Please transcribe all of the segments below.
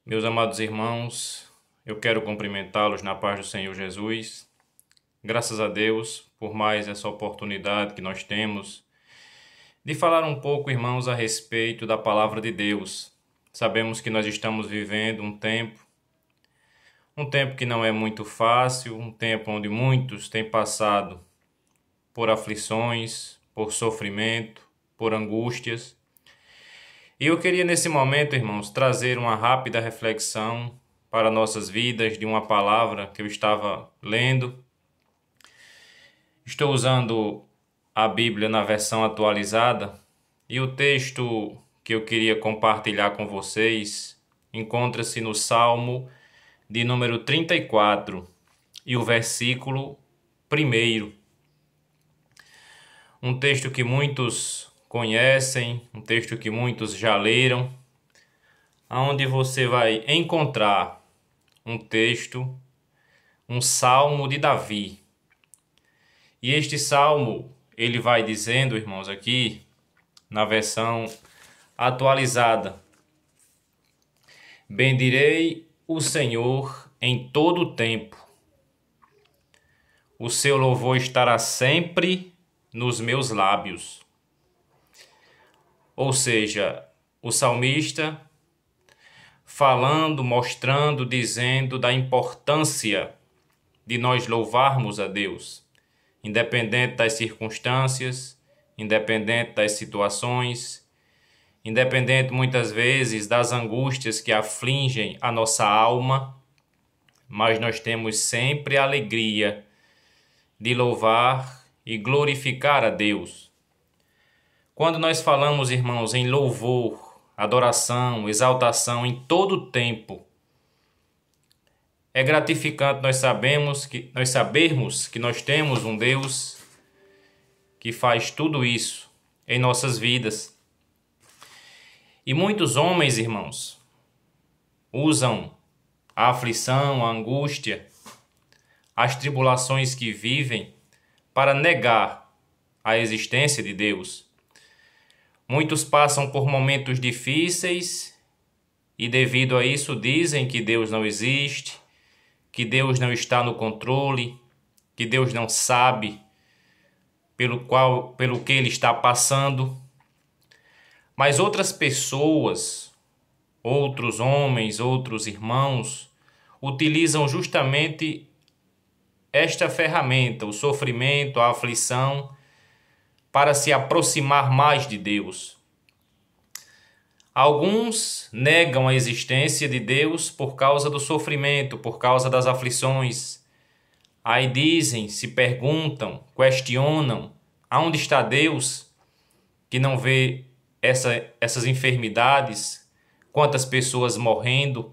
Meus amados irmãos, eu quero cumprimentá-los na paz do Senhor Jesus. Graças a Deus por mais essa oportunidade que nós temos de falar um pouco, irmãos, a respeito da palavra de Deus. Sabemos que nós estamos vivendo um tempo que não é muito fácil, um tempo onde muitos têm passado por aflições, por sofrimento, por angústias. E eu queria nesse momento, irmãos, trazer uma rápida reflexão para nossas vidas de uma palavra que eu estava lendo. Estou usando a Bíblia na versão atualizada e o texto que eu queria compartilhar com vocês encontra-se no Salmo de número 34 e o versículo 1. Um texto que muitos conhecem, um texto que muitos já leram, onde você vai encontrar um texto, um salmo de Davi. E este salmo, ele vai dizendo, irmãos, aqui na versão atualizada: bendirei o Senhor em todo o tempo, o seu louvor estará sempre nos meus lábios. Ou seja, o salmista falando, mostrando, dizendo da importância de nós louvarmos a Deus, independente das circunstâncias, independente das situações, independente muitas vezes das angústias que afligem a nossa alma, mas nós temos sempre a alegria de louvar e glorificar a Deus. Quando nós falamos, irmãos, em louvor, adoração, exaltação em todo o tempo, é gratificante nós sabermos que nós temos um Deus que faz tudo isso em nossas vidas. E muitos homens, irmãos, usam a aflição, a angústia, as tribulações que vivem para negar a existência de Deus. Muitos passam por momentos difíceis e devido a isso dizem que Deus não existe, que Deus não está no controle, que Deus não sabe pelo que ele está passando. Mas outras pessoas, outros homens, outros irmãos, utilizam justamente esta ferramenta, o sofrimento, a aflição, para se aproximar mais de Deus. Alguns negam a existência de Deus por causa do sofrimento, por causa das aflições. Aí dizem, se perguntam, questionam, aonde está Deus que não vê essas enfermidades, quantas pessoas morrendo,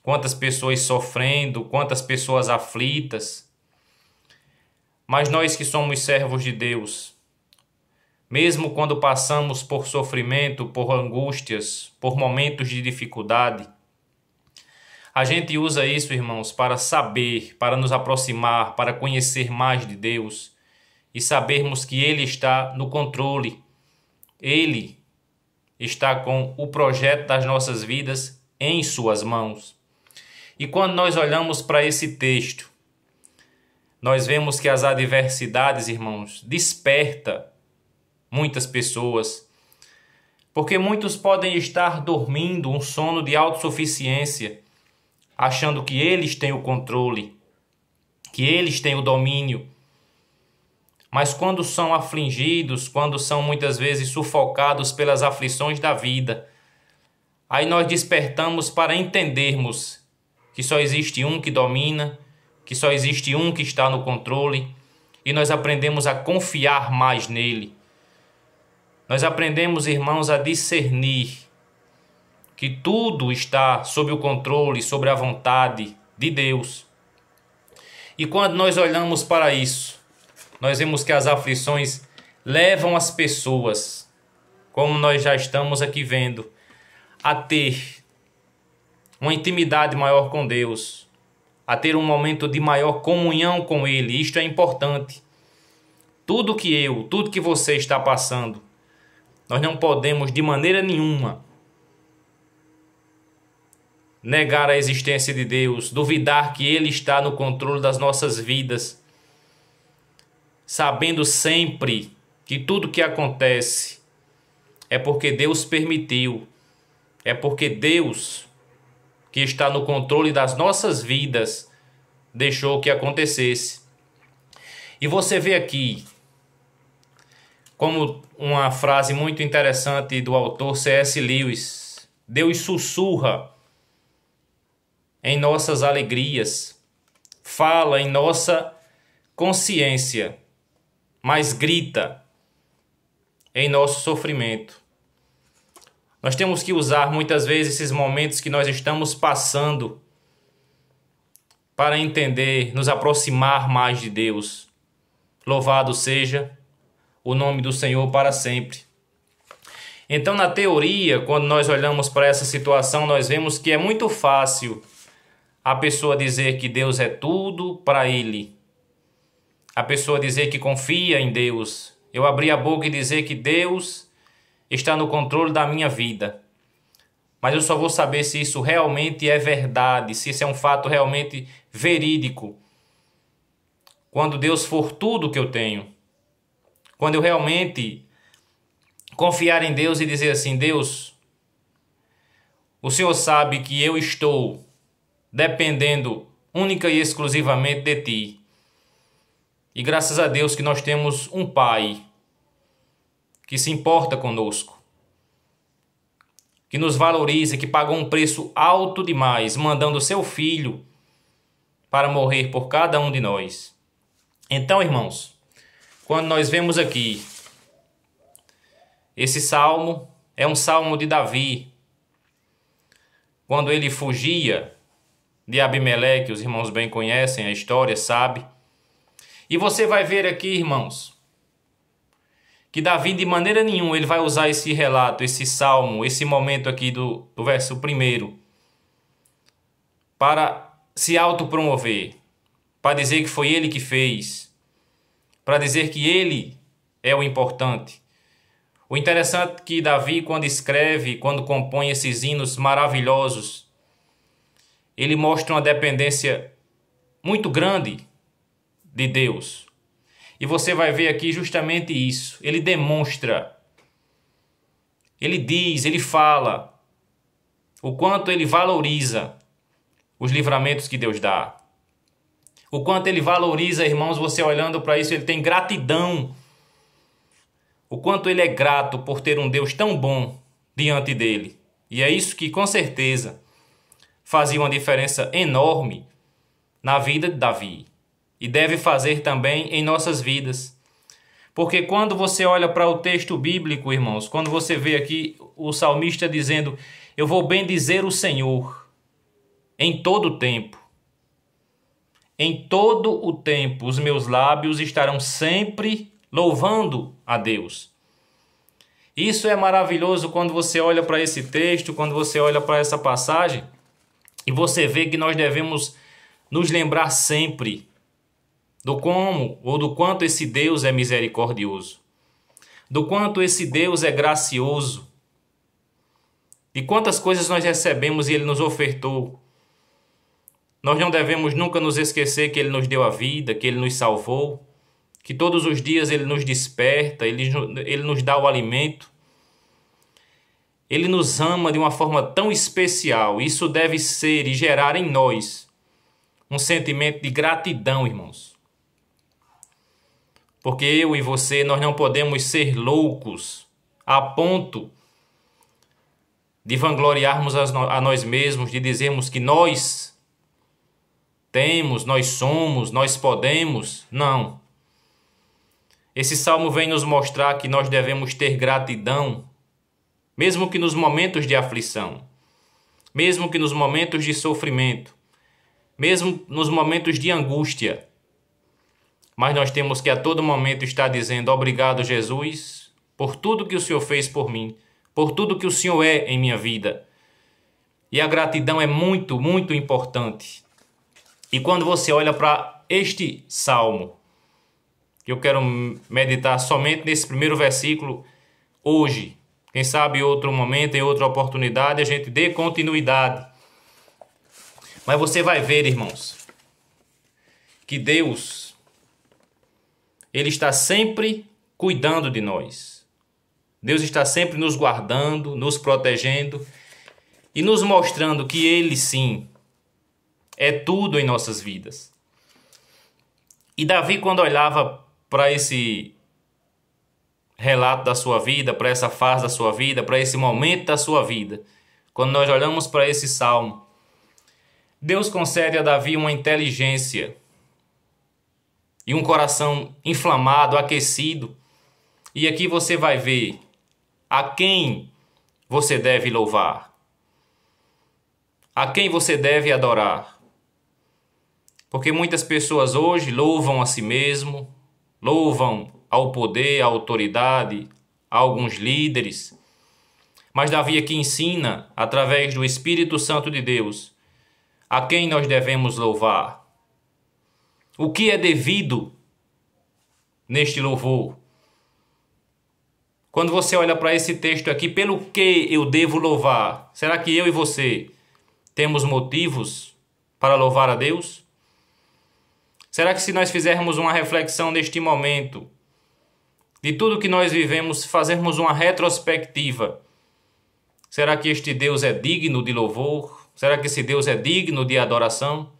quantas pessoas sofrendo, quantas pessoas aflitas. Mas nós que somos servos de Deus, mesmo quando passamos por sofrimento, por angústias, por momentos de dificuldade, a gente usa isso, irmãos, para saber, para nos aproximar, para conhecer mais de Deus e sabermos que Ele está no controle. Ele está com o projeto das nossas vidas em suas mãos. E quando nós olhamos para esse texto, nós vemos que as adversidades, irmãos, despertam muitas pessoas, porque muitos podem estar dormindo um sono de autossuficiência, achando que eles têm o controle, que eles têm o domínio. Mas quando são afligidos, quando são muitas vezes sufocados pelas aflições da vida, aí nós despertamos para entendermos que só existe um que domina, que só existe um que está no controle, e nós aprendemos a confiar mais nele. Nós aprendemos, irmãos, a discernir que tudo está sob o controle, sobre a vontade de Deus. E quando nós olhamos para isso, nós vemos que as aflições levam as pessoas, como nós já estamos aqui vendo, a ter uma intimidade maior com Deus, a ter um momento de maior comunhão com Ele. Isto é importante. Tudo que você está passando, nós não podemos de maneira nenhuma negar a existência de Deus, duvidar que Ele está no controle das nossas vidas, sabendo sempre que tudo que acontece é porque Deus permitiu, é porque Deus, que está no controle das nossas vidas, deixou que acontecesse. E você vê aqui, como uma frase muito interessante do autor C.S. Lewis: Deus sussurra em nossas alegrias, fala em nossa consciência, mas grita em nosso sofrimento. Nós temos que usar muitas vezes esses momentos que nós estamos passando para entender, nos aproximar mais de Deus. Louvado seja o nome do Senhor para sempre. Então, na teoria, quando nós olhamos para essa situação, nós vemos que é muito fácil a pessoa dizer que Deus é tudo para ele. A pessoa dizer que confia em Deus. Eu abrir a boca e dizer que Deus está no controle da minha vida. Mas eu só vou saber se isso realmente é verdade, se isso é um fato realmente verídico, quando Deus for tudo que eu tenho. Quando eu realmente confiar em Deus e dizer assim: Deus, o Senhor sabe que eu estou dependendo única e exclusivamente de Ti. E graças a Deus que nós temos um Pai que se importa conosco, que nos valoriza, que pagou um preço alto demais, mandando seu Filho para morrer por cada um de nós. Então, irmãos, quando nós vemos aqui, esse salmo é um salmo de Davi, quando ele fugia de Abimeleque, os irmãos bem conhecem a história, sabe? E você vai ver aqui, irmãos, que Davi de maneira nenhuma ele vai usar esse relato, esse salmo, esse momento aqui do verso 1 para se autopromover, para dizer que foi ele que fez, para dizer que ele é o importante. O interessante é que Davi, quando escreve, quando compõe esses hinos maravilhosos, ele mostra uma dependência muito grande de Deus. E você vai ver aqui justamente isso. Ele demonstra, ele diz, ele fala o quanto ele valoriza os livramentos que Deus dá. O quanto ele valoriza, irmãos, você olhando para isso, ele tem gratidão. O quanto ele é grato por ter um Deus tão bom diante dele. E é isso que, com certeza, fazia uma diferença enorme na vida de Davi. E deve fazer também em nossas vidas. Porque quando você olha para o texto bíblico, irmãos, quando você vê aqui o salmista dizendo: eu vou bendizer o Senhor em todo o tempo. Em todo o tempo os meus lábios estarão sempre louvando a Deus. Isso é maravilhoso quando você olha para esse texto, quando você olha para essa passagem, e você vê que nós devemos nos lembrar sempre do como ou do quanto esse Deus é misericordioso, do quanto esse Deus é gracioso, de quantas coisas nós recebemos e Ele nos ofertou. Nós não devemos nunca nos esquecer que Ele nos deu a vida, que Ele nos salvou, que todos os dias Ele nos desperta, Ele nos dá o alimento. Ele nos ama de uma forma tão especial. Isso deve ser e gerar em nós um sentimento de gratidão, irmãos. Porque eu e você, nós não podemos ser loucos a ponto de vangloriarmos a nós mesmos, de dizermos que nós temos, nós somos, nós podemos. Não. Esse salmo vem nos mostrar que nós devemos ter gratidão, mesmo que nos momentos de aflição, mesmo que nos momentos de sofrimento, mesmo nos momentos de angústia. Mas nós temos que a todo momento estar dizendo: obrigado, Jesus, por tudo que o Senhor fez por mim, por tudo que o Senhor é em minha vida. E a gratidão é muito, muito importante. E quando você olha para este salmo, eu quero meditar somente nesse primeiro versículo hoje. Quem sabe em outro momento, em outra oportunidade, a gente dê continuidade Mas você vai ver, irmãos, que Deus, Ele está sempre cuidando de nós. Deus está sempre nos guardando, nos protegendo e nos mostrando que Ele sim é tudo em nossas vidas. E Davi, quando olhava para esse relato da sua vida, para essa fase da sua vida, para esse momento da sua vida, quando nós olhamos para esse salmo, Deus concede a Davi uma inteligência e um coração inflamado, aquecido. E aqui você vai ver a quem você deve louvar, a quem você deve adorar. Porque muitas pessoas hoje louvam a si mesmo, louvam ao poder, à autoridade, a alguns líderes. Mas Davi aqui ensina, através do Espírito Santo de Deus, a quem nós devemos louvar. O que é devido neste louvor? Quando você olha para esse texto aqui, pelo que eu devo louvar? Será que eu e você temos motivos para louvar a Deus? Será que se nós fizermos uma reflexão neste momento, de tudo que nós vivemos, fazermos uma retrospectiva, será que este Deus é digno de louvor? Será que esse Deus é digno de adoração?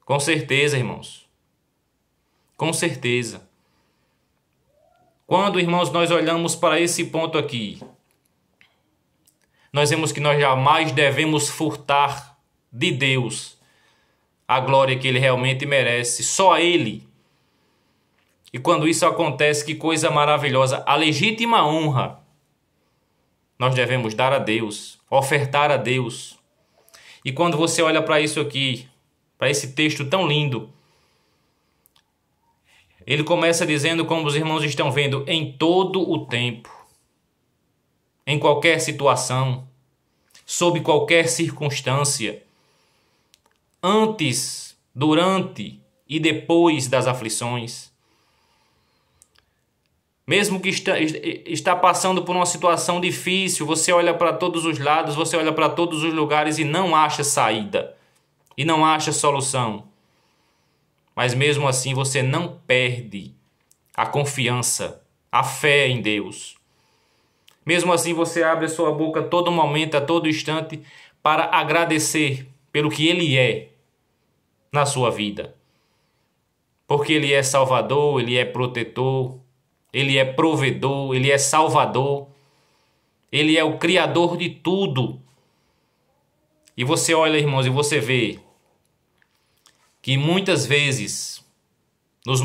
Com certeza, irmãos. Com certeza. Quando, irmãos, nós olhamos para esse ponto aqui, nós vemos que nós jamais devemos furtar de Deus a glória que Ele realmente merece. Só a Ele. E quando isso acontece, que coisa maravilhosa. A legítima honra nós devemos dar a Deus, ofertar a Deus. E quando você olha para isso aqui, para esse texto tão lindo, ele começa dizendo, como os irmãos estão vendo, em todo o tempo, em qualquer situação, sob qualquer circunstância, antes, durante e depois das aflições. Mesmo que está passando por uma situação difícil, você olha para todos os lados, você olha para todos os lugares e não acha saída, e não acha solução. Mas mesmo assim você não perde a confiança, a fé em Deus. Mesmo assim você abre a sua boca a todo momento, a todo instante, para agradecer pelo que Ele é na sua vida. Porque Ele é Salvador, Ele é protetor, Ele é provedor, Ele é salvador, Ele é o Criador de tudo. E você olha, irmãos, e você vê que muitas vezes, nos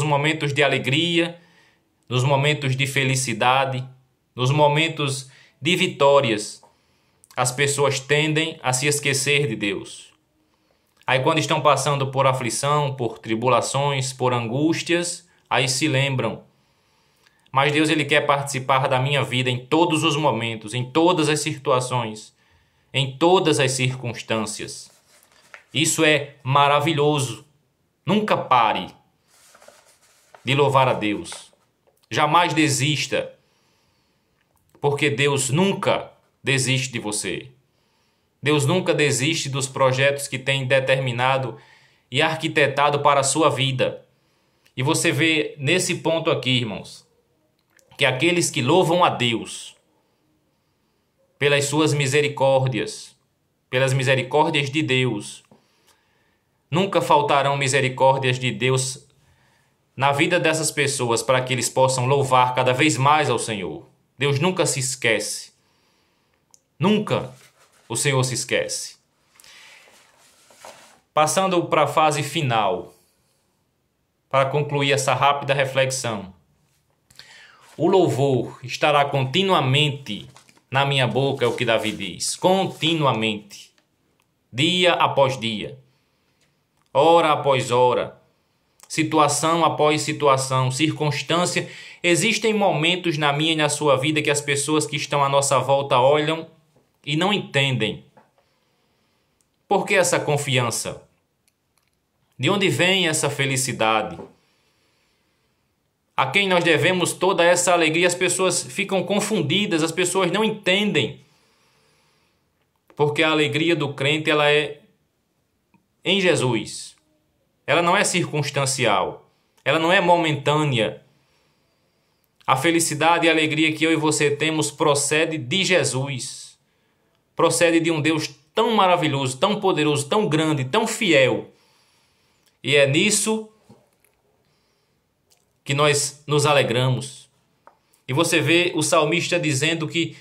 momentos de alegria, nos momentos de felicidade, nos momentos de vitórias, as pessoas tendem a se esquecer de Deus. Aí quando estão passando por aflição, por tribulações, por angústias, aí se lembram. Mas Deus, Ele quer participar da minha vida em todos os momentos, em todas as situações, em todas as circunstâncias. Isso é maravilhoso. Nunca pare de louvar a Deus. Jamais desista, porque Deus nunca desiste de você. Deus nunca desiste dos projetos que tem determinado e arquitetado para a sua vida. E você vê nesse ponto aqui, irmãos, que aqueles que louvam a Deus pelas suas misericórdias, pelas misericórdias de Deus, nunca faltarão misericórdias de Deus na vida dessas pessoas para que eles possam louvar cada vez mais ao Senhor. Deus nunca se esquece. Nunca o Senhor se esquece. Passando para a fase final, para concluir essa rápida reflexão. O louvor estará continuamente na minha boca, é o que Davi diz. Continuamente. Dia após dia. Hora após hora. Situação após situação. Circunstância. Existem momentos na minha e na sua vida que as pessoas que estão à nossa volta olham e não entendem. Por que essa confiança? De onde vem essa felicidade? A quem nós devemos toda essa alegria? As pessoas ficam confundidas, as pessoas não entendem. Porque a alegria do crente ela é em Jesus. Ela não é circunstancial. Ela não é momentânea. A felicidade e a alegria que eu e você temos procede de Jesus. Procede de um Deus tão maravilhoso, tão poderoso, tão grande, tão fiel. E é nisso que nós nos alegramos. E você vê o salmista dizendo que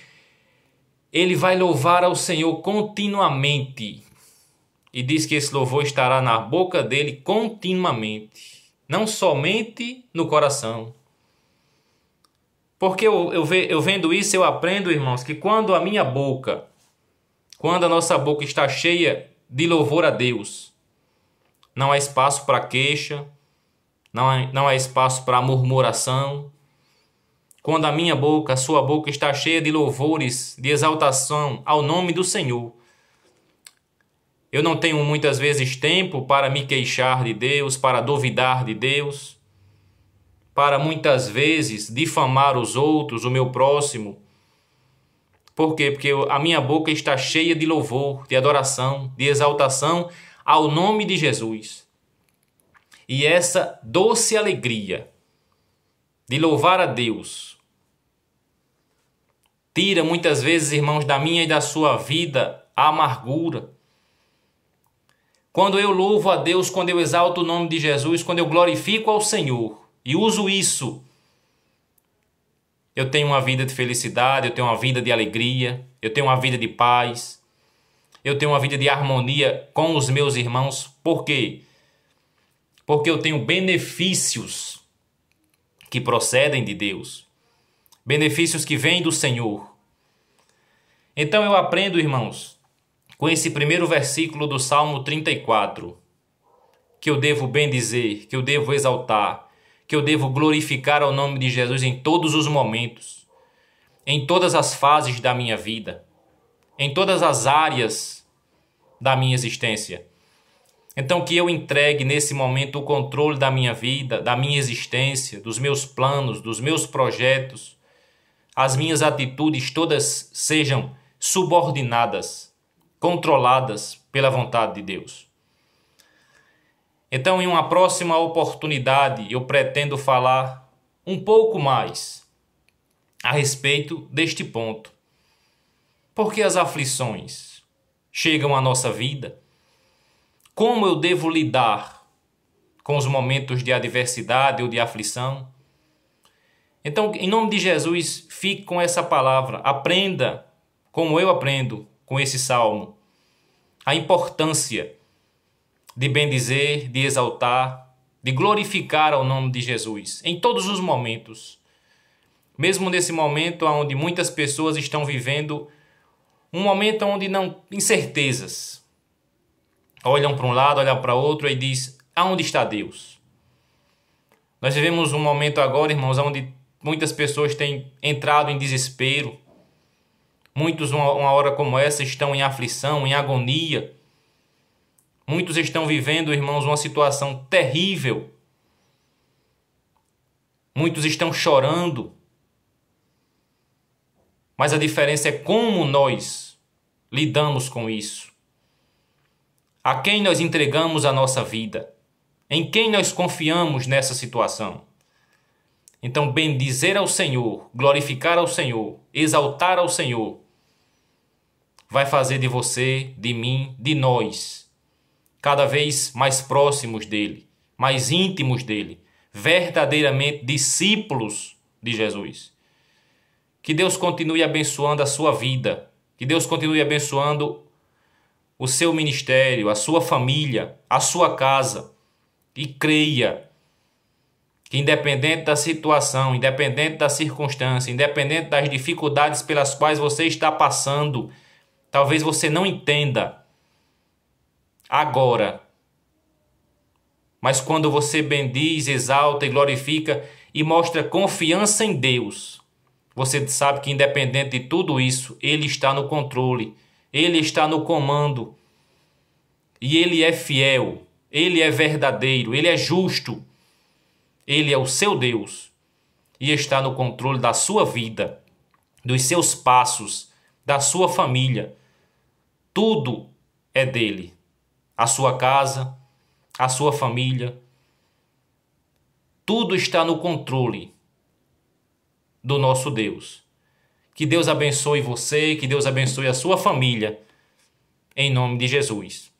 ele vai louvar ao Senhor continuamente. E diz que esse louvor estará na boca dele continuamente. Não somente no coração. Porque eu vendo isso, eu aprendo, irmãos, que quando a nossa boca está cheia de louvor a Deus, não há espaço para queixa, não há espaço para murmuração. Quando a sua boca está cheia de louvores, de exaltação ao nome do Senhor, eu não tenho muitas vezes tempo para me queixar de Deus, para duvidar de Deus, para muitas vezes difamar os outros, o meu próximo. Por quê? Porque a minha boca está cheia de louvor, de adoração, de exaltação ao nome de Jesus. E essa doce alegria de louvar a Deus tira muitas vezes, irmãos, da minha e da sua vida a amargura. Quando eu louvo a Deus, quando eu exalto o nome de Jesus, quando eu glorifico ao Senhor e uso isso, eu tenho uma vida de felicidade, eu tenho uma vida de alegria, eu tenho uma vida de paz, eu tenho uma vida de harmonia com os meus irmãos. Por quê? Porque eu tenho benefícios que procedem de Deus, benefícios que vêm do Senhor. Então eu aprendo, irmãos, com esse primeiro versículo do Salmo 34, que eu devo bendizer, que eu devo exaltar, que eu devo glorificar ao nome de Jesus em todos os momentos, em todas as fases da minha vida, em todas as áreas da minha existência. Então que eu entregue nesse momento o controle da minha vida, da minha existência, dos meus planos, dos meus projetos, as minhas atitudes todas sejam subordinadas, controladas pela vontade de Deus. Então, em uma próxima oportunidade, eu pretendo falar um pouco mais a respeito deste ponto. Por que as aflições chegam à nossa vida? Como eu devo lidar com os momentos de adversidade ou de aflição? Então, em nome de Jesus, fique com essa palavra. Aprenda, como eu aprendo com esse salmo, a importância de bendizer, de exaltar, de glorificar ao nome de Jesus em todos os momentos. Mesmo nesse momento onde muitas pessoas estão vivendo um momento onde não incertezas. Olham para um lado, olham para outro e diz: aonde está Deus? Nós vivemos um momento agora, irmãos, onde muitas pessoas têm entrado em desespero. Muitos, uma hora como essa, estão em aflição, em agonia. Muitos estão vivendo, irmãos, uma situação terrível. Muitos estão chorando. Mas a diferença é como nós lidamos com isso. A quem nós entregamos a nossa vida? Em quem nós confiamos nessa situação? Então, bendizer ao Senhor, glorificar ao Senhor, exaltar ao Senhor, vai fazer de você, de mim, de nós, cada vez mais próximos dele, mais íntimos dele, verdadeiramente discípulos de Jesus. Que Deus continue abençoando a sua vida, que Deus continue abençoando o seu ministério, a sua família, a sua casa. E creia que independente da situação, independente da circunstância, independente das dificuldades pelas quais você está passando, talvez você não entenda agora. Mas quando você bendiz, exalta e glorifica e mostra confiança em Deus, você sabe que independente de tudo isso, Ele está no controle, Ele está no comando. E Ele é fiel, Ele é verdadeiro, Ele é justo. Ele é o seu Deus e está no controle da sua vida, dos seus passos, da sua família. Tudo é dele. A sua casa, a sua família. Tudo está no controle do nosso Deus. Que Deus abençoe você, que Deus abençoe a sua família, em nome de Jesus.